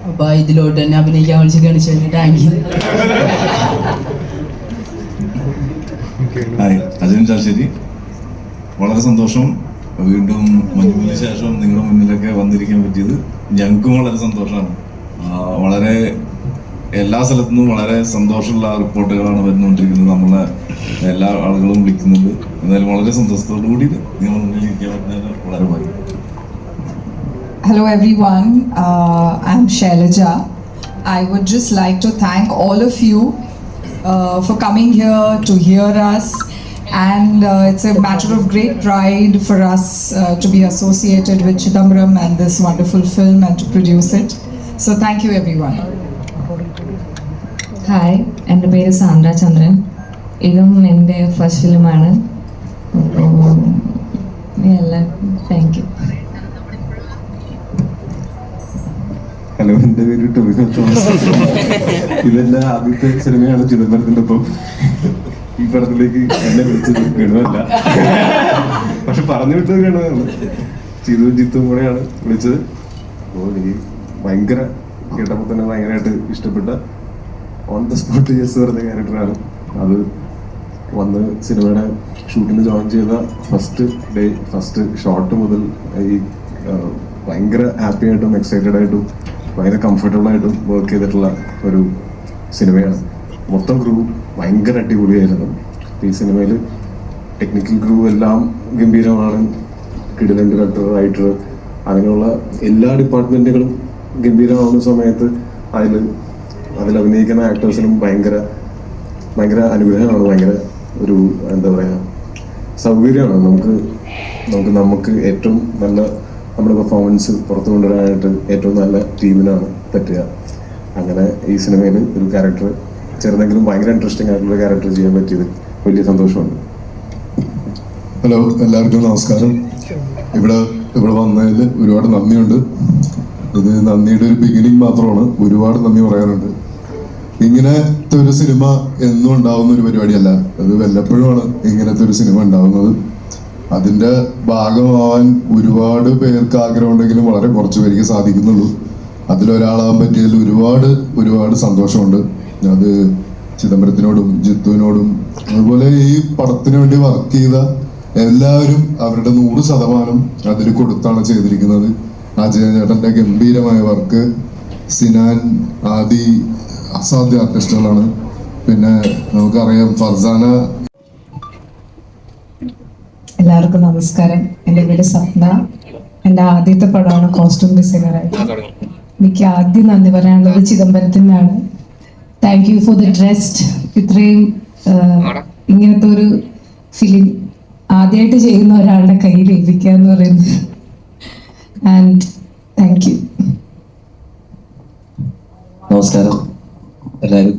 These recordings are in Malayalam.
അപ്പോൾ ഇതിലോട്ട് തന്നെ അഭിനയിക്കാൻ വിളിച്ച് ഗണിച്ചു. Thank you. Hi, Ajayan Chalissery. വളരെ സന്തോഷം വീണ്ടും മഞ്ജുവിന് ശേഷം നിങ്ങളുടെ മുന്നിലൊക്കെ വന്നിരിക്കാൻ പറ്റിയത്. ഞങ്ങൾക്കും വളരെ സന്തോഷമാണ്. വളരെ എല്ലാ സ്ഥലത്തു നിന്നും വളരെ സന്തോഷമുള്ള റിപ്പോർട്ടുകളാണ് വരുന്നുകൊണ്ടിരിക്കുന്നത്. നമ്മളെ എല്ലാ ആളുകളും വിളിക്കുന്നുണ്ട്. എന്നാലും വളരെ സന്തോഷത്തോടു കൂടി നിങ്ങളുടെ മുന്നിലിരിക്കാൻ പറ്റുന്നത് വളരെ ഭാഗ്യം. Hello everyone, I'm Shailaja. I would just like to thank all of you for coming here to hear us, and it's a matter of great pride for us to be associated with Chidambaram and this wonderful film and to produce it. So thank you everyone. Hi, എൻ്റെ പേര് സാന്ദ്ര ചന്ദ്രൻ. ഇതും എൻ്റെ ഫസ്റ്റ് ഫിലിമാണ്. എല്ലാവർക്കും താങ്ക് യു. ഹലോ, എൻ്റെ പേര് ടോവിനോ തോമസ്. ഇതെൻ്റെ ആദ്യത്തെ സിനിമയാണ് ചിദംബരത്തിൻ്റെ ഒപ്പം. ഈ പടത്തിലേക്ക് എന്നെ വിളിച്ചത് ഗണമല്ല, പക്ഷെ പറഞ്ഞു വിട്ടത് ഗണമാണ്. ചിതുവും ജിത്തും കൂടെയാണ് വിളിച്ചത്. അപ്പോൾ എനിക്ക് ഭയങ്കര കേട്ടപ്പോൾ തന്നെ ഭയങ്കരമായിട്ട് ഇഷ്ടപ്പെട്ട ഓൺ ദ സ്പോട്ട് യെസ് പറഞ്ഞ ക്യാരക്ടറാണ്. അത് വന്ന് സിനിമയുടെ ഷൂട്ടിന് ജോയിൻ ചെയ്ത ഫസ്റ്റ് ഡേ, ഫസ്റ്റ് ഷോട്ട് മുതൽ ഈ ഭയങ്കര ഹാപ്പി ആയിട്ടും എക്സൈറ്റഡ് ആയിട്ടും ഭയങ്കര കംഫർട്ടബിൾ ആയിട്ടും വർക്ക് ചെയ്തിട്ടുള്ള ഒരു സിനിമയാണ്. മൊത്തം ക്രൂ ഭയങ്കര അടിപൊളിയായിരുന്നു. ഈ സിനിമയിൽ ടെക്നിക്കൽ ക്രൂ എല്ലാം ഗംഭീരമാണ്. കിടിലൻ ഡയറക്ടർ, റൈറ്റർ, അങ്ങനെയുള്ള എല്ലാ ഡിപ്പാർട്ട്മെൻറ്റുകളും ഗംഭീരമാവുന്ന സമയത്ത് അതിൽ അഭിനയിക്കുന്ന ആക്ടേഴ്സിനും ഭയങ്കര ഭയങ്കര അനുഗ്രഹമാണ്. ഭയങ്കര ഒരു എന്താ പറയുക സൗകര്യമാണ്. നമുക്ക് ഏറ്റവും നല്ല നമ്മുടെ പെർഫോമൻസ് പുറത്തു കൊണ്ടുവരാനായിട്ട് ഏറ്റവും നല്ല ടീമിനാണ് പറ്റുക. അങ്ങനെ ഈ സിനിമയിൽ ഒരു ക്യാരക്ടർ ചെറുതെങ്കിലും ഭയങ്കര ഇൻട്രസ്റ്റിംഗ് ആയിട്ടുള്ള ക്യാരക്ടർ ചെയ്യാൻ പറ്റിയത് വലിയ സന്തോഷമുണ്ട്. ഹലോ, എല്ലാവർക്കും നമസ്കാരം. ഇവിടെ വന്നതിൽ ഒരുപാട് നന്ദിയുണ്ട്. ഇത് നന്ദിയുടെ ഒരു ബിഗിനിങ് മാത്രമാണ്. ഒരുപാട് നന്ദി പറയാനുണ്ട്. ഇങ്ങനത്തെ ഒരു സിനിമ എന്നും ഉണ്ടാവുന്ന ഒരു പരിപാടിയല്ല. അത് വല്ലപ്പോഴുമാണ് ഇങ്ങനത്തെ ഒരു സിനിമ ഉണ്ടാവുന്നത്. അതിൻ്റെ ഭാഗമാവാൻ ഒരുപാട് പേർക്ക് ആഗ്രഹമുണ്ടെങ്കിലും വളരെ കുറച്ച് പേർക്ക് സാധിക്കുന്നുള്ളൂ. അതിലൊരാളാകാൻ പറ്റിയതിൽ ഒരുപാട് സന്തോഷമുണ്ട്. അത് ചിദംബരത്തിനോടും ജിത്തുവിനോടും അതുപോലെ ഈ പടത്തിന് വേണ്ടി വർക്ക് ചെയ്ത എല്ലാവരും അവരുടെ 100% അതിൽ കൊടുത്താണ് ചെയ്തിരിക്കുന്നത്. അജയൻ ചേട്ടൻ്റെ ഗംഭീരമായ വർക്ക്, സിനാൻ, ആദി അസാധ്യ ആർട്ടിസ്റ്റുകളാണ്. പിന്നെ നമുക്കറിയാം ഫർസാന. എല്ലാവർക്കും നമസ്കാരം. എൻ്റെ പേര് സ്വപ്ന. എൻ്റെ ആദ്യത്തെ പടമാണ് കോസ്റ്റ്യൂം ഡിസൈനറായിട്ട്. എനിക്ക് ആദ്യം നന്ദി പറയാനുള്ളത് ചിദംബരത്തിനാണ്. Thank you for the trust. ഇത്രയും ഇങ്ങനത്തെ ഒരു ഫിലിം ആദ്യമായിട്ട് ചെയ്യുന്ന ഒരാളുടെ കയ്യിൽ ഏൽപ്പിക്കുക എന്ന് പറയുന്നത്. And thank you. നമസ്കാരം. എല്ലാവരും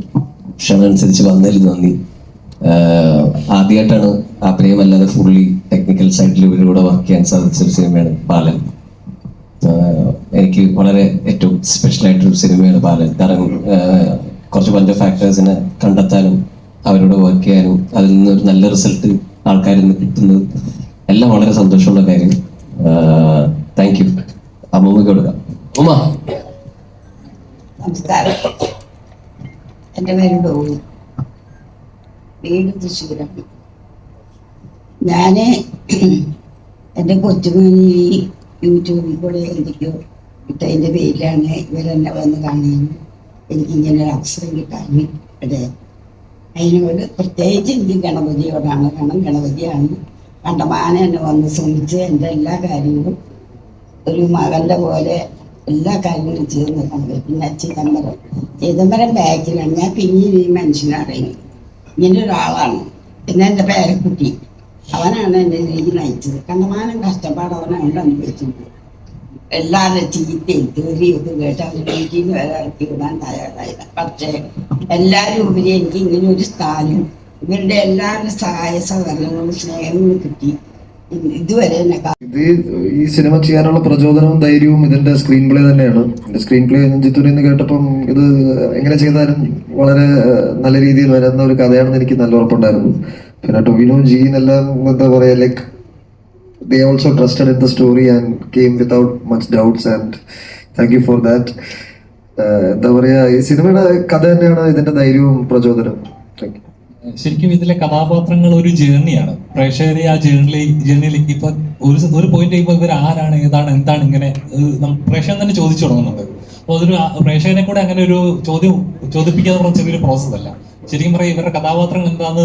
ക്ഷണം അനുസരിച്ച് വന്നതിൽ നന്ദി. ആദ്യമായിട്ടാണ് അഭിനയമല്ലാതെ ഫുള്ളി ടെക്നിക്കൽ സൈഡിൽ ഇവരുടെ വർക്ക് ചെയ്യാൻ സാധിച്ചൊരു സിനിമയാണ് ബാലൻ. എനിക്ക് വളരെ ഏറ്റവും സ്പെഷ്യലായിട്ടൊരു സിനിമയാണ് ബാലൻ. കാരണം കുറച്ച് ബഞ്ച് ഓഫ് ഫാക്ടേഴ്സിനെ കണ്ടെത്താനും അവരോട് വർക്ക് ചെയ്യാനും അതിൽ നിന്ന് ഒരു നല്ല റിസൾട്ട് ആൾക്കാരിൽ നിന്ന് കിട്ടുന്നത് എല്ലാം വളരെ സന്തോഷമുള്ള കാര്യം. Thank you. അമ്മൂമ്മക്ക് കൊടുക്കാം. ഉമ്മ. നമസ്കാരം. എൻ്റെ പേര് ഡോളി. വീട് തൃശ്ശൂരാണ്. ഞാൻ എൻ്റെ കൊച്ചുമണി യൂട്യൂബിൽ കൂടെ എന്തൊക്കെയോ ഇട്ടതിൻ്റെ പേരിലാണ് ഇവരെന്നെ വന്ന് കാണാൻ എനിക്കിങ്ങനെ ഒരു അവസരം കിട്ടാൻ ഇടയായി. അതിനോട് പ്രത്യേകിച്ച് എനിക്ക് ഗണപതിയോടാണ്. കാരണം ഗണപതിയാണ് കണ്ടമാനം എന്നെ വന്ന് ശ്രമിച്ച് എൻ്റെ എല്ലാ കാര്യങ്ങളും ഒരു മകൻ്റെ പോലെ എല്ലാ കാര്യങ്ങളും ചെയ്ത് നിൽക്കുന്നത്. പിന്നെ ചിദംബരം ബാക്കിലാണ്. ഞാൻ പിന്നീട് ഈ മനുഷ്യനെ അറിയുന്നത്. ഇങ്ങനെ ഒരാളാണ്. പിന്നെ എൻ്റെ പേരക്കുട്ടി, അവനാണ് എൻ്റെ രീതി നയിച്ചത്. കണ്ടമാനം കഷ്ടപ്പാട് അവനവിടെ അനുഭവിച്ചിട്ടുണ്ട്. എല്ലാവരുടെ ചീത്തയും തെറിയൊക്കെ കേട്ട് അവർ വീട്ടിൽ നിന്ന് വരെ ഇറക്കി വിടാൻ തയ്യാറായില്ല. പക്ഷേ എല്ലാവരും ഉപരി എനിക്ക് ഇങ്ങനെ ഒരു സ്ഥാനം, ഇവരുടെ എല്ലാവരുടെ സഹായ സഹകരണങ്ങളും സ്നേഹങ്ങളും കിട്ടി. ഇതുവരെ എന്നെ ഈ സിനിമ ചെയ്യാനുള്ള പ്രചോദനവും ധൈര്യവും ഇതിന്റെ സ്ക്രീൻ പ്ലേ തന്നെയാണ്. എന്റെ സ്ക്രീൻ പ്ലേ ജിത്തുവിൽ നിന്ന് കേട്ടപ്പം ഇത് എങ്ങനെ ചെയ്താലും വളരെ നല്ല രീതിയിൽ വരുന്ന ഒരു കഥയാണെന്ന് എനിക്ക് നല്ല ഉറപ്പുണ്ടായിരുന്നു. പിന്നെ ടൊവിനോ ജീൻ എല്ലാം എന്താ പറയാ, like they also trusted in the story and came without much doubts, and thank you for that. എന്താ പറയാ, ഈ സിനിമയുടെ കഥ തന്നെയാണ് ഇതിന്റെ ധൈര്യവും പ്രചോദനവും. Thank you. ശരിക്കും ഇതിലെ കഥാപാത്രങ്ങൾ ഒരു ജേർണിയാണ്. പ്രേക്ഷകരെ ആ ജേർണിയിലേക്ക് ഇപ്പൊ ഒരു പോയിന്റ് കഴിയുമ്പോൾ ഇവർ ആരാണ്, ഏതാണ്, എന്താണ്, ഇങ്ങനെ പ്രേക്ഷകൻ തന്നെ ചോദിച്ചു തുടങ്ങുന്നുണ്ട്. അപ്പോൾ അതൊരു പ്രേക്ഷകനെ കൂടെ അങ്ങനെ ഒരു ചോദിപ്പിക്കാതെ പറഞ്ഞ ചെറിയൊരു പ്രോസസ് അല്ല. ശരിക്കും പറയാം, ഇവരുടെ കഥാപാത്രങ്ങൾ എന്താണെന്ന്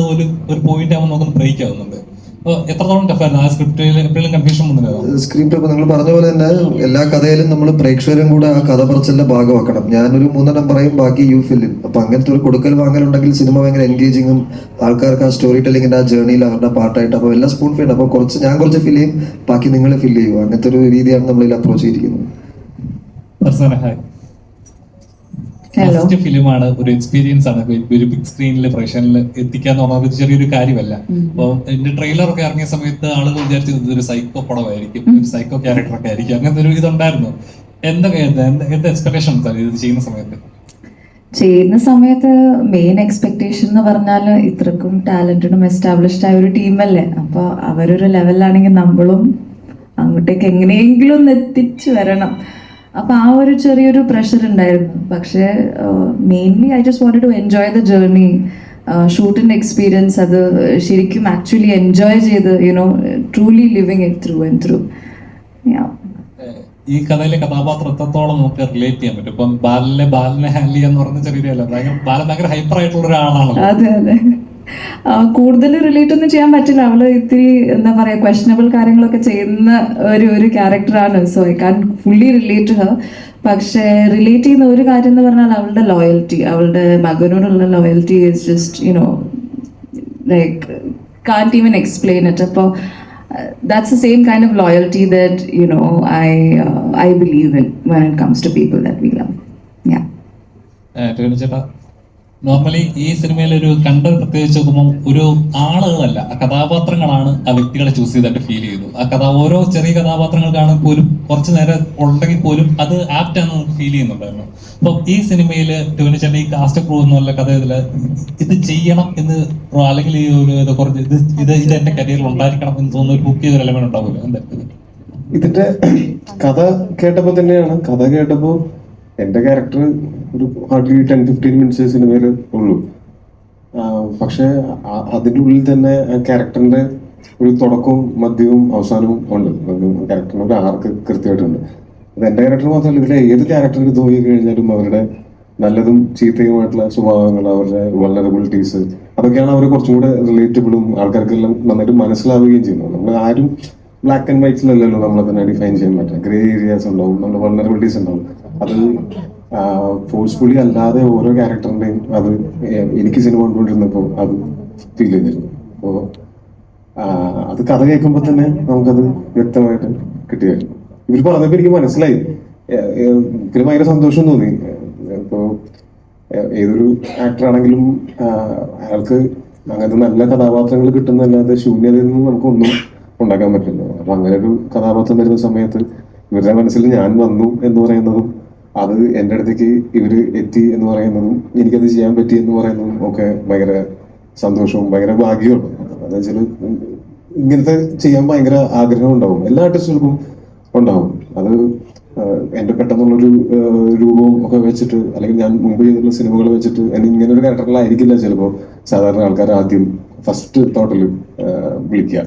ഒരു പോയിന്റ് ആകുമ്പോൾ നമുക്കൊന്ന് ബ്രേക്ക് ആവുന്നുണ്ട്. അപ്പോൾ എത്രത്തോളം ടഫായിരുന്നു ആ സ്ക്രിപ്റ്റിൽ എപ്പോഴും കൺഫ്യൂഷൻ വന്നിട്ടുണ്ടാവും? സ്ക്രീൻ പ്ലേ നിങ്ങൾ പറഞ്ഞ പോലെ തന്നെ എല്ലാ കഥയിലും നമ്മൾ പ്രേക്ഷകരും കൂടെ ആ കഥ പറച്ചിലിന്റെ ഭാഗമാക്കണം. ഞാനൊരു 3 പറയും, ബാക്കി യു ഫില്ലിൻ. അപ്പൊ അങ്ങനത്തെ ഒരു കൊടുക്കൽ വാങ്ങലുണ്ടെങ്കിൽ സിനിമ ഭയങ്കര എൻഗേജിങ്ങും ആൾക്കാർക്ക് ആ സ്റ്റോറി ടെല്ലിങ്ങിന്റെ ആ ജേർണിയിൽ അവരുടെ പാർട്ടായിട്ട് അപ്പോൾ എല്ലാം സ്പൂൺ ഫീഡ്. അപ്പോൾ ഞാൻ കുറച്ച് ഫില്ല് ചെയ്യും, ബാക്കി നിങ്ങൾ ഫില്ല് ചെയ്യും. അങ്ങനത്തെ ഒരു രീതിയാണ് നമ്മളിൽ അപ്രോച്ച് ചെയ്തിരിക്കുന്നത്. ഫസ്റ്റ് ഫിലിമാണ്, ഒരു എക്സ്പീരിയൻസ് ആണ്. ഒരു ബിഗ് സ്ക്രീനിൽ പ്രേക്ഷകരിൽ എത്തിക്കാന്ന് പറഞ്ഞാൽ ചെറിയൊരു കാര്യമല്ല. അപ്പോൾ എന്റെ ട്രെയിലർ ഒക്കെ ഇറങ്ങിയ സമയത്ത് ആളുകൾ വിചാരിച്ചു ഇതൊരു സൈക്കോ പടമായിരിക്കും, ഒരു സൈക്കോ ക്യാരക്ടറൊക്കെ ആയിരിക്കും, അങ്ങനത്തെ ഒരു ഇതുണ്ടായിരുന്നു. എന്താ എക്സ്പെക്ടേഷൻ ഇത് ചെയ്യുന്ന സമയത്ത്? മെയിൻ എക്സ്പെക്ടേഷൻ എന്ന് പറഞ്ഞാൽ ഇത്രക്കും ടാലന്റഡും എസ്റ്റാബ്ലിഷ്ഡ് ആയ ഒരു ടീമല്ലേ. അപ്പോൾ അവരൊരു ലെവലിലാണെങ്കിൽ നമ്മളും അങ്ങോട്ടേക്ക് എങ്ങനെയെങ്കിലും ഒന്ന് എത്തിച്ചു വരണം. അപ്പൊ ആ ഒരു ചെറിയൊരു പ്രഷർ ഉണ്ടായിരുന്നു. പക്ഷേ mainly I just wanted to enjoy the journey, ഷൂട്ടിന്റെ എക്സ്പീരിയൻസ്. അത് ശരിക്കും ആക്ച്വലി എൻജോയ് ചെയ്ത് truly living it through and through. ഈ കഥയിലെ കഥാപാത്രം എത്രത്തോളം നമുക്ക് റിലേറ്റ് ചെയ്യാൻ പറ്റും? ഇപ്പം ബാലനെ ഹാൻഡിൽ ചെയ്യാന്ന് പറഞ്ഞ ചെറിയ ബാലൻ ഭയങ്കര ഹൈപ്പർ ആയിട്ടുള്ള ഒരാളാണല്ലോ. അതെ അതെ, കൂടുതൽ റിലേറ്റ് ഒന്നും ചെയ്യാൻ പറ്റില്ല. അവള് ഇത്തിരി എന്താ പറയാ ക്വസ്റ്റനബിൾ കാര്യങ്ങളൊക്കെ ചെയ്യുന്ന ഒരു ക്യാരക്ടറാണ്. So I can fully relate to her. പക്ഷേ റിലേറ്റ് ചെയ്യുന്ന ഒരു കാര്യം എന്ന് പറഞ്ഞാൽ അവളുടെ ലോയൽറ്റി, അവളുടെ മകനോടുള്ള loyalty is just like can't even explain it. അപ്പോൾ that's the same kind of loyalty that I believe in when it comes to people that we love. ചേട്ടാ, നോർമലി ഈ സിനിമയിൽ ഒരു പ്രത്യേകിച്ച് നോക്കുമ്പോൾ ഒരു ആളുകളല്ല, കഥാപാത്രങ്ങളാണ് ആ വ്യക്തികളെ ചൂസ് ചെയ്തിട്ട് ഫീൽ ചെയ്തു. ഓരോ ചെറിയ കഥാപാത്രങ്ങൾക്കാണ് പോലും കുറച്ച് നേരം ഉണ്ടെങ്കിൽ പോലും അത് ആപ്റ്റ് ആണെന്ന് നമുക്ക് ഫീൽ ചെയ്യുന്നുണ്ടായിരുന്നു. അപ്പൊ ഈ സിനിമയിൽ ടോവിനോ ചേട്ടൻ ഈ കാസ്റ്റ് ക്രൂ എന്നുള്ള കഥ ഇത് ചെയ്യണം എന്ന്, അല്ലെങ്കിൽ ഈ ഒരു കുറച്ച് ഇത് എന്റെ കരിയറിൽ ഉണ്ടായിരിക്കണം എന്ന് തോന്നുന്ന ഒരു ബുക്ക് ചെയ്ത എലമെന്റ് ഉണ്ടാവില്ല? എന്താ ഇതിന്റെ കഥ കേട്ടപ്പോ എന്റെ ക്യാരക്ടർ ഒരു ഹാർഡ്ലി 10-15 മിനിറ്റ്സ് സിനിമയിൽ ഉള്ളൂ. പക്ഷെ അതിൻ്റെ ഉള്ളിൽ തന്നെ ആ ക്യാരക്ടറിന്റെ ഒരു തുടക്കവും മധ്യവും അവസാനവും ഉണ്ട്. ക്യാരക്ടറിന് ഒരു ആർക്ക് കൃത്യമായിട്ടുണ്ട്. അത് എന്റെ ക്യാരക്ടർ മാത്രമല്ല, ഇതിലെ ഏത് ക്യാരക്ടർക്ക് തോന്നി കഴിഞ്ഞാലും അവരുടെ നല്ലതും ചീത്തയുമായിട്ടുള്ള സ്വഭാവങ്ങൾ, അവരുടെ വൾനറബിലിറ്റീസ്, അതൊക്കെയാണ് അവർ കുറച്ചും കൂടെ റിലേറ്റബിളും ആൾക്കാർക്കെല്ലാം നന്നായിട്ട് മനസ്സിലാവുകയും ചെയ്യുന്നത്. നമ്മൾ ആരും ബ്ലാക്ക് ആൻഡ് വൈറ്റ്സിലല്ലല്ലോ നമ്മളെ തന്നെ ഡിഫൈൻ ചെയ്യാൻ പറ്റുക. ഗ്രേ ഏരിയാസ് ഉണ്ടാവും, നമ്മുടെ വൾനറബിലിറ്റീസ് ഉണ്ടാവും. അത് ഫോഴ്സ്ഫുള്ളി അല്ലാതെ ഓരോ ക്യാരക്ടറിന്റെയും അത് എനിക്ക് സിനിമ കൊണ്ടുകൊണ്ടിരുന്നപ്പോൾ അത് ഫീൽ ചെയ്തിരുന്നു. അപ്പോൾ അത് കഥ കേൾക്കുമ്പോൾ തന്നെ നമുക്കത് വ്യക്തമായിട്ട് കിട്ടിയായിരുന്നു. ഇവർ പറഞ്ഞപ്പോൾ എനിക്ക് മനസ്സിലായി, എനിക്ക് ഭയങ്കര സന്തോഷം തോന്നി. ഇപ്പോൾ ഏതൊരു ആക്ടറാണെങ്കിലും അയാൾക്ക് അങ്ങനത്തെ നല്ല കഥാപാത്രങ്ങൾ കിട്ടുന്നതല്ലാതെ ശൂന്യതയിൽ നിന്ന് നമുക്കൊന്നും ഉണ്ടാക്കാൻ പറ്റില്ല. അപ്പൊ അങ്ങനെ ഒരു കഥാപാത്രം വരുന്ന സമയത്ത് ഇവരുടെ മനസ്സിൽ ഞാൻ വന്നു എന്ന് പറയുന്നതും, അത് എൻ്റെ അടുത്തേക്ക് ഇവര് എത്തി എന്ന് പറയുന്നതും, എനിക്കത് ചെയ്യാൻ പറ്റി എന്ന് പറയുന്നതും ഒക്കെ ഭയങ്കര സന്തോഷവും ഭയങ്കര ഭാഗ്യമാണ്. എന്താ വെച്ചാൽ ഇങ്ങനത്തെ ചെയ്യാൻ ഭയങ്കര ആഗ്രഹം ഉണ്ടാവും, എല്ലാ ആർട്ടിസ്റ്റുകൾക്കും ഉണ്ടാവും. അത് എൻ്റെ പെട്ടെന്നുള്ളൊരു രൂപവും ഒക്കെ വെച്ചിട്ട്, അല്ലെങ്കിൽ ഞാൻ മുമ്പ് ചെയ്തിട്ടുള്ള സിനിമകൾ വെച്ചിട്ട് എന്നെ ഇങ്ങനെ ഒരു ക്യാരക്ടറിലായിരിക്കില്ല ചിലപ്പോൾ സാധാരണ ആൾക്കാർ ആദ്യം ഫസ്റ്റ് തോട്ടിൽ വിളിക്കുക.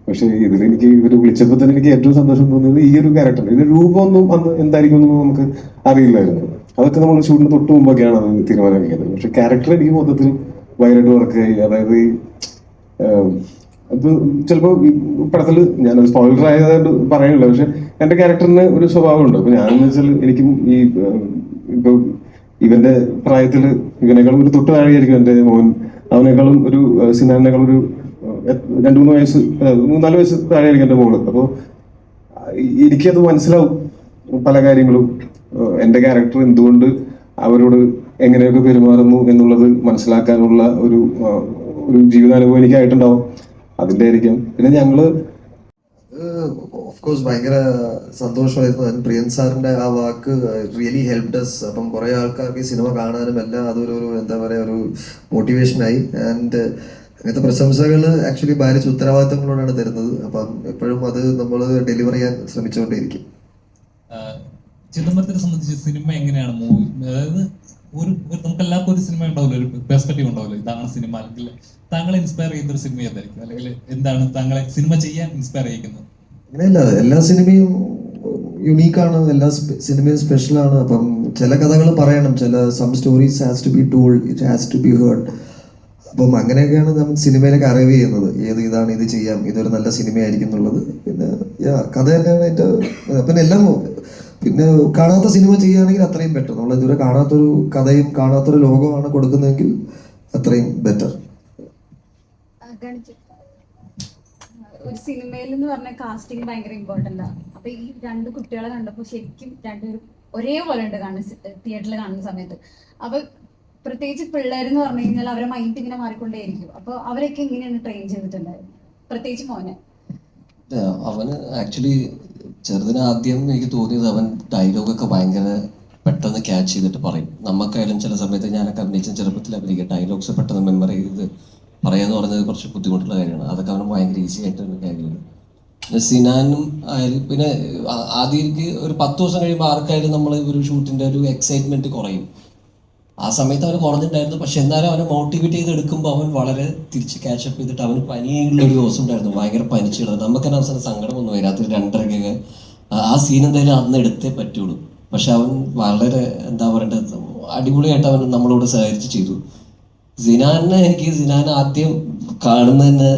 പക്ഷെ ഇതിലെനിക്ക് ഇവര് വിളിച്ചപ്പോൾ തന്നെ എനിക്ക് ഏറ്റവും സന്തോഷം തോന്നിയത് ഈ ഒരു ക്യാരക്ടർ. ഇതിന്റെ രൂപമൊന്നും അന്ന് എന്തായിരിക്കും എന്നൊന്നും നമുക്ക് അറിയില്ലായിരുന്നു. അതൊക്കെ നമ്മൾ ഷൂട്ടിന് തൊട്ട് മുമ്പൊക്കെയാണ് അത് തീരുമാനിക്കുന്നത്. പക്ഷെ ക്യാരക്ടർ എനിക്ക് മൊത്തത്തിൽ ഭയങ്കരമായിട്ട് വർക്കായി. അതായത് അത് ചിലപ്പോൾ ഈ പടത്തിൽ ഞാൻ സ്പോയിലർ ആയതായിട്ട് പറയുന്നില്ല, പക്ഷെ എന്റെ ക്യാരക്ടറിന് ഒരു സ്വഭാവമുണ്ട്. അപ്പൊ ഞാനെന്ന് വെച്ചാൽ എനിക്കും ഈ ഇപ്പൊ ഇവന്റെ പ്രായത്തില് ഇവനേക്കാളും ഒരു തൊട്ട് താഴെയായിരിക്കും എന്റെ മോൻ. അവനേക്കാളും ഒരു സിനാനേക്കാളും ഒരു 2-3 വയസ്സ് 3-4 വയസ്സ് താഴെയായിരിക്കും എന്റെ മോള്. അപ്പോൾ എനിക്കത് മനസ്സിലാവും പല കാര്യങ്ങളും. എന്റെ ക്യാരക്ടർ എന്തുകൊണ്ട് അവരോട് എങ്ങനെയൊക്കെ പെരുമാറുന്നു എന്നുള്ളത് മനസ്സിലാക്കാനുള്ള ഒരു ജീവിതാനുഭവം എനിക്കായിട്ടുണ്ടാവും. അതിന്റെ ആയിരിക്കാം. പിന്നെ ഞങ്ങള് ഓഫ് കോഴ്സ് ഭയങ്കര സന്തോഷമായിരുന്നു. പ്രിയൻ സാറിന്റെ ആ വാക്ക് റിയലി ഹെൽപ്ഡ് അസ്. അപ്പം കുറെ ആൾക്കാർക്ക് ഈ സിനിമ കാണാനും എല്ലാം അതൊരു എന്താ പറയാ ഒരു മോട്ടിവേഷനായി. ആൻഡ് അങ്ങനത്തെ പ്രശംസകൾ ആക്ച്വലി ഭാരിച്ച ഉത്തരവാദിത്തങ്ങളോടാണ് തരുന്നത്. അപ്പം എപ്പോഴും അത് നമ്മൾ ഡെലിവർ ചെയ്യാൻ ശ്രമിച്ചുകൊണ്ടേയിരിക്കും. ചിദംബരത്തിനെ സംബന്ധിച്ച് സിനിമ എങ്ങനെയാണ് മൂവി, അതായത് നമുക്ക് എല്ലാവർക്കും ഒരു സിനിമ ഉണ്ടാവില്ല, ഒരു പെർസ്പെക്റ്റീവ് ഉണ്ടാവില്ല, ഇതാണ് സിനിമ, അല്ലെങ്കിൽ താങ്കളെ ഇൻസ്പയർ ചെയ്യുന്ന ഒരു സിനിമ ഏതായിരിക്കും, അല്ലെങ്കിൽ എന്താണ് താങ്കളെ സിനിമ ചെയ്യാൻ ഇൻസ്പയർ ചെയ്യിക്കുന്നത്? അങ്ങനെയല്ല, എല്ലാ സിനിമയും യുണീക്കാണ്, എല്ലാ സിനിമയും സ്പെഷ്യലാണ്. അപ്പം ചില കഥകൾ പറയണം, some stories has to be told, it has to be heard. അപ്പം അങ്ങനെയൊക്കെയാണ് നമ്മൾ സിനിമയിലേക്ക് അറിവ് ചെയ്യുന്നത്, ഇതാണ്, ഇത് ചെയ്യാം, ഇതൊരു നല്ല സിനിമയായിരിക്കും എന്നുള്ളത്. പിന്നെ കഥ തന്നെയാണ് എൻ്റെ, പിന്നെ എല്ലാം. പിന്നെ കാണാത്ത സിനിമ ചെയ്യുകയാണെങ്കിൽ അത്രയും ബെറ്റർ. നമ്മൾ ഇതുവരെ കാണാത്തൊരു കഥയും കാണാത്തൊരു ലോകമാണ് കൊടുക്കുന്നതെങ്കിൽ അത്രയും ബെറ്റർ. ഒരു സിനിമയിൽ എന്ന് പറഞ്ഞ കാസ്റ്റിംഗ് ഭയങ്കര ഇമ്പോർട്ടൻ്റ് ആണ്. അപ്പൊ ഈ രണ്ട് കുട്ടികളെ കണ്ടപ്പോൾ ശരിക്കും രണ്ടുപേരും ഒരേപോലെ ഉണ്ട് തിയേറ്ററിൽ കാണുന്ന സമയത്ത്. അപ്പൊ പ്രത്യേകിച്ച് പിള്ളേരെന്ന് പറഞ്ഞു കഴിഞ്ഞാൽ അവരെ മൈൻഡ് ഇങ്ങനെ മാറിക്കൊണ്ടേയിരിക്കും. അപ്പൊ അവരൊക്കെ എങ്ങനെയാണ് ട്രെയിൻ ചെയ്തിട്ടുണ്ടായത്, പ്രത്യേകിച്ച് മോനെ? അവന് ആക്ച്വലി ചെറുതിന് ആദ്യം എനിക്ക് തോന്നിയത് അവൻ ഡയലോഗൊക്കെ ഭയങ്കര പെട്ടെന്ന് ക്യാച്ച് ചെയ്തിട്ട് പറയും. നമുക്കായാലും ചില സമയത്ത് ഞാനൊക്കെ അഭിനയിച്ച ചെറുപ്പത്തിൽ അഭിനയിക്കുക, ഡയലോഗ്സ് പെട്ടെന്ന് മെമ്മറി ചെയ്ത് പറയാന്ന് പറഞ്ഞത് കുറച്ച് ബുദ്ധിമുട്ടുള്ള കാര്യമാണ്. അതൊക്കെ അവന് ഭയങ്കര ഈസി ആയിട്ടുള്ള കാര്യമാണ്. പിന്നെ സിനാനും ആയാലും, പിന്നെ ആദ്യം എനിക്ക് ഒരു 10 ദിവസം കഴിയുമ്പോൾ ആർക്കായാലും നമ്മൾ ഒരു ഷൂട്ടിൻ്റെ ഒരു എക്സൈറ്റ്മെൻറ്റ് കുറയും. ആ സമയത്ത് അവന് കുറഞ്ഞിട്ടുണ്ടായിരുന്നു. പക്ഷെ എന്നാലും അവനെ മോട്ടിവേറ്റ് ചെയ്ത് എടുക്കുമ്പോൾ അവൻ വളരെ തിരിച്ച് ക്യാച്ചപ്പ് ചെയ്തിട്ട് അവന് പനിയുള്ള ഒരു ദിവസം ഉണ്ടായിരുന്നു, ഭയങ്കര പനിച്ചു കിടന്നത്. നമുക്ക് തന്നെ അവസാനം സങ്കടമൊന്നും വരും, രാത്രി 2:30 ആ സീൻ എന്തായാലും അന്ന് എടുത്തേ പറ്റുള്ളൂ. പക്ഷെ അവൻ വളരെ എന്താ പറയേണ്ടത്, അടിപൊളിയായിട്ട് അവൻ നമ്മളോട് സഹകരിച്ച് ചെയ്തു. സിനാൻ ആദ്യം കാണുന്നതന്നെ,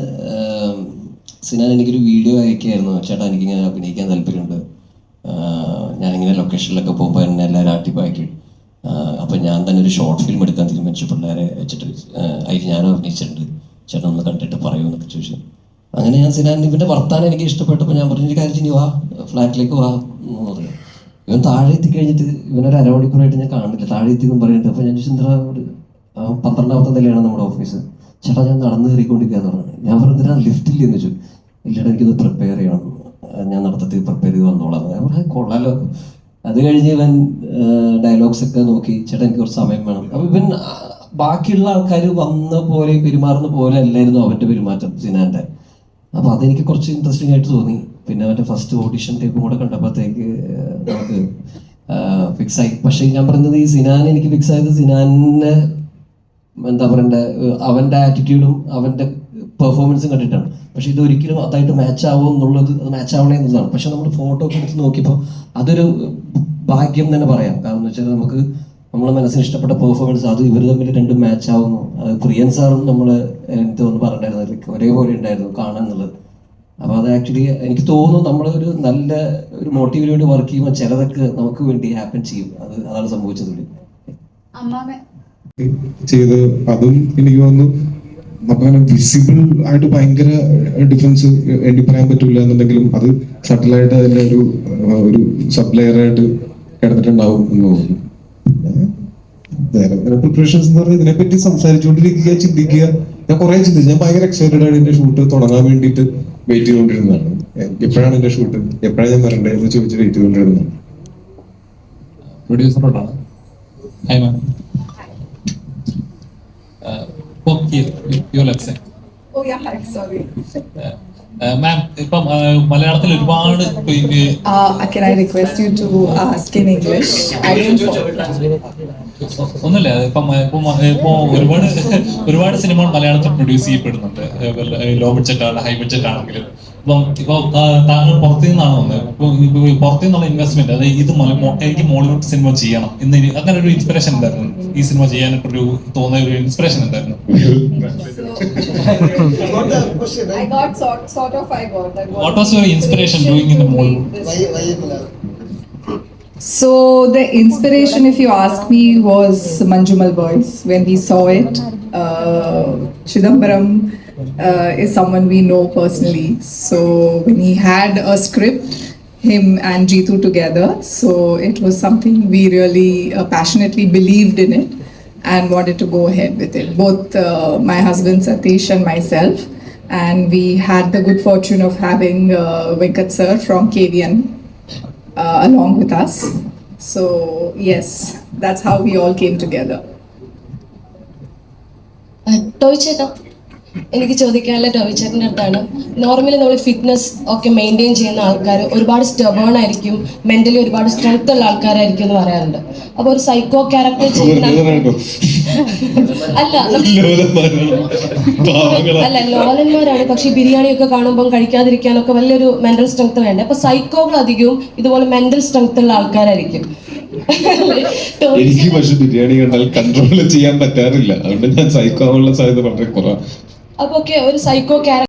സിനാൻ എനിക്കൊരു വീഡിയോ അയക്കുകയായിരുന്നു, ചേട്ടാ എനിക്കിങ്ങനെ അഭിനയിക്കാൻ താല്പര്യമുണ്ട്, ഞാനിങ്ങനെ ലൊക്കേഷനിലൊക്കെ പോകുമ്പോൾ എന്നെ എല്ലാവരും ആട്ടിപ്പാക്കി. അപ്പം ഞാൻ തന്നെ ഒരു ഷോർട്ട് ഫിലിം എടുക്കാൻ തീരുമാനിച്ചു, പിള്ളേരെ വെച്ചിട്ട്. അതിൽ ഞാനും അഭിനയിച്ചിട്ടുണ്ട്, ചേട്ടൻ ഒന്ന് കണ്ടിട്ട് പറയുമെന്നൊക്കെ ചോദിച്ചു. അങ്ങനെ ഞാൻ സിനാൻ ഇവൻ്റെ വർത്താനം എനിക്ക് ഇഷ്ടപ്പെട്ടപ്പോൾ ഞാൻ പറഞ്ഞു, കാര്യം ഇനി വാ, ഫ്ലാറ്റിലേക്ക് വാ എന്ന് പറഞ്ഞു. ഇവൻ താഴെ എത്തിക്കഴിഞ്ഞിട്ട് ഇവനൊരു അരമണിക്കൂറായിട്ട് ഞാൻ കാണില്ല, താഴെ എത്തി എന്നും പറഞ്ഞിട്ട്. അപ്പോൾ ഞാൻ ചോദിച്ചു, 12ാമത്തെ നിലയാണ് നമ്മുടെ ഓഫീസ്, ചേട്ടാ ഞാൻ നടന്ന് കയറിക്കൊണ്ടിരിക്കുകയെന്ന് പറഞ്ഞു. ഞാൻ പറഞ്ഞിട്ട് ലിഫ്റ്റില്ല എന്ന് ചോദിച്ചു. ഇല്ലടാ എനിക്കൊന്ന് പ്രിപ്പയർ ചെയ്യണം, ഞാൻ നടത്തത്തിൽ പ്രിപ്പയർ ചെയ്ത് വന്നോളാം. ഞാൻ പറഞ്ഞു കൊള്ളാലോ. അത് കഴിഞ്ഞ് ഇവൻ ഡയലോഗ്സ് ഒക്കെ നോക്കി, ചേട്ടാ എനിക്ക് കുറച്ച് സമയം വേണം. അപ്പം ഇവൻ ബാക്കിയുള്ള ആൾക്കാർ വന്ന പോലെ പെരുമാറുന്ന പോലെ അല്ലായിരുന്നു അവൻ്റെ പെരുമാറ്റം സിനാൻ്റെ. അപ്പോൾ അതെനിക്ക് കുറച്ച് ഇൻട്രസ്റ്റിംഗ് ആയിട്ട് തോന്നി. പിന്നെ അവൻ്റെ ഫസ്റ്റ് ഓഡിഷൻ ടൈപ്പും കൂടെ കണ്ടപ്പോഴത്തേക്ക് നമുക്ക് ഫിക്സായി. പക്ഷേ ഞാൻ പറയുന്നത്, ഈ സിനാൻ എനിക്ക് ഫിക്സ് ആയത് സിനാനെ എന്താ പറയണ്ടേ, അവൻ്റെ ആറ്റിറ്റ്യൂഡും അവൻ്റെ പെർഫോമൻസും കണ്ടിട്ടാണ്. പക്ഷെ ഇത് ഒരിക്കലും അതായിട്ട് മാച്ച് ആവും എന്നുള്ളത്, അത് മാച്ച് ആവണേ എന്നുള്ളതാണ്. പക്ഷെ നമ്മൾ ഫോട്ടോ ഒക്കെ എടുത്ത് നോക്കിയപ്പോൾ അതൊരു ഭാഗ്യം തന്നെ പറയാം. കാരണം എന്ന് വെച്ചാൽ നമുക്ക് നമ്മളെ മനസ്സിന് ഇഷ്ടപ്പെട്ട പെർഫോമൻസ്, അത് ഇവർ തമ്മിൽ രണ്ടും മാച്ച് ആവുന്നു. അത് പ്രിയൻ സാറും നമ്മൾ എനിക്ക് ഒന്ന് പറഞ്ഞിട്ടുണ്ടായിരുന്നു, ഒരേപോലെ ഉണ്ടായിരുന്നു കാണാൻ എന്നുള്ളത്. അപ്പോൾ അത് ആക്ച്വലി എനിക്ക് തോന്നുന്നു നമ്മളൊരു നല്ല ഒരു മോട്ടീവിന് വേണ്ടി വർക്ക് ചെയ്യുമ്പോൾ ചിലതൊക്കെ നമുക്ക് വേണ്ടി ഹാപ്പൻ ചെയ്യും. അതാണ് സംഭവിച്ചത്. ചെയ്ത് അതും എനിക്ക് തോന്നുന്നു നമുക്കങ്ങനെ വിസിബിൾ ആയിട്ട് ഭയങ്കര ഡിഫറൻസ് എണ്ണി പറയാൻ പറ്റില്ല എന്നുണ്ടെങ്കിലും അത് സട്ടിലായിട്ട് അതിന്റെ ഒരു സബ് ലെയറായിട്ട് കിടന്നിട്ടുണ്ടാവും എന്ന് തോന്നുന്നു. പ്രിപ്പറേഷൻസ് എന്ന് പറഞ്ഞാൽ ഇതിനെപ്പറ്റി സംസാരിച്ചുകൊണ്ടിരിക്കുക, ചിന്തിക്കുക. ഞാൻ കുറെ ചിന്തിച്ചു, ഞാൻ ഭയങ്കര എക്സൈറ്റഡ് ആണ് എന്റെ ഷൂട്ട് തുടങ്ങാൻ വേണ്ടിയിട്ട് വെയിറ്റ് ചെയ്തുകൊണ്ടിരുന്നതാണ്. എപ്പോഴാണ് എന്റെ ഷൂട്ട്, എപ്പോഴാണ് ഞാൻ വരണ്ടേ എന്ന് ചോദിച്ച് വെയിറ്റ് ചെയ്തുകൊണ്ടിരുന്നതാണ്. പ്രൊഡ്യൂസറോടാണ്. Hi ma'am. മാം, ഇപ്പം മലയാളത്തിൽ ഒരുപാട് Can I request you to ask in English? ഒന്നുമില്ല. ഇപ്പൊ ഒരുപാട് സിനിമകൾ മലയാളത്തിൽ പ്രൊഡ്യൂസ് ചെയ്യപ്പെടുന്നുണ്ട്, ലോ ബഡ്ജറ്റ് ആണ്, ഹൈ ബഡ്ജറ്റ് ആണെങ്കിലും. ഇപ്പൊ താങ്കൾ പുറത്തു നിന്നാണ് വന്നത്. ഇപ്പൊ പുറത്തു നിന്നുള്ള ഇൻവെസ്റ്റ്മെന്റ്, അതായത് ഇത് എനിക്ക് മോളിവുഡ് സിനിമ ചെയ്യണം എന്ന് അങ്ങനെ ഒരു ഇൻസ്പിറേഷൻ എന്തായിരുന്നു? ഈ സിനിമ ചെയ്യാനൊരു തോന്നിയ ഒരു ഇൻസ്പിറേഷൻ എന്തായിരുന്നു? What was your inspiration doing in the Mollywood? So the inspiration, if you ask me, was Manjumal Boys. When we saw it, Chidambaram is someone we know personally. So when he had a script, him and Jeetu together, so it was something we really passionately believed in it and wanted to go ahead with it. Both my husband Satish and myself, and we had the good fortune of having Venkat sir from KVN along with us. So yes, that's how we all came together. Toy ചേട്ടാ, എനിക്ക് ചോദിക്കാനുള്ള ടോവിച്ചേട്ടൻ്റെ അടുത്താണ്. നോർമലി നമ്മൾ ഫിറ്റ്നസ് ഒക്കെ മെയിൻറ്റെയിൻ ചെയ്യുന്ന ആൾക്കാർ ഒരുപാട് സ്റ്റബേൺ ആയിരിക്കും, മെന്റലി ഒരുപാട് സ്ട്രെങ്ത് ഉള്ള ആൾക്കാരായിരിക്കും എന്ന് പറയാറുണ്ട്. അപ്പോൾ ഒരു സൈക്കോ ക്യാരക്ടർ ചെയ്യുന്ന അല്ല ലോലന്മാരാണ്, പക്ഷെ ബിരിയാണി ഒക്കെ കാണുമ്പോൾ കഴിക്കാതിരിക്കാനൊക്കെ വലിയൊരു മെന്റൽ സ്ട്രെങ്ത് വേണ്ടേ. അപ്പൊ സൈക്കോകൾ അധികവും ഇതുപോലെ മെന്റൽ സ്ട്രെങ്ത് ഉള്ള ആൾക്കാരായിരിക്കും. എനിക്ക് പക്ഷെ ബിരിയാണി കണ്ടാൽ കൺട്രോൾ ചെയ്യാൻ പറ്റാറില്ല, അതുകൊണ്ട് ഞാൻ സൈക്കോ ആവാനുള്ള സാധ്യത വളരെ കുറവാണ്. അപ്പൊ ഒരു സൈക്കോ ക്യാരക്ടർ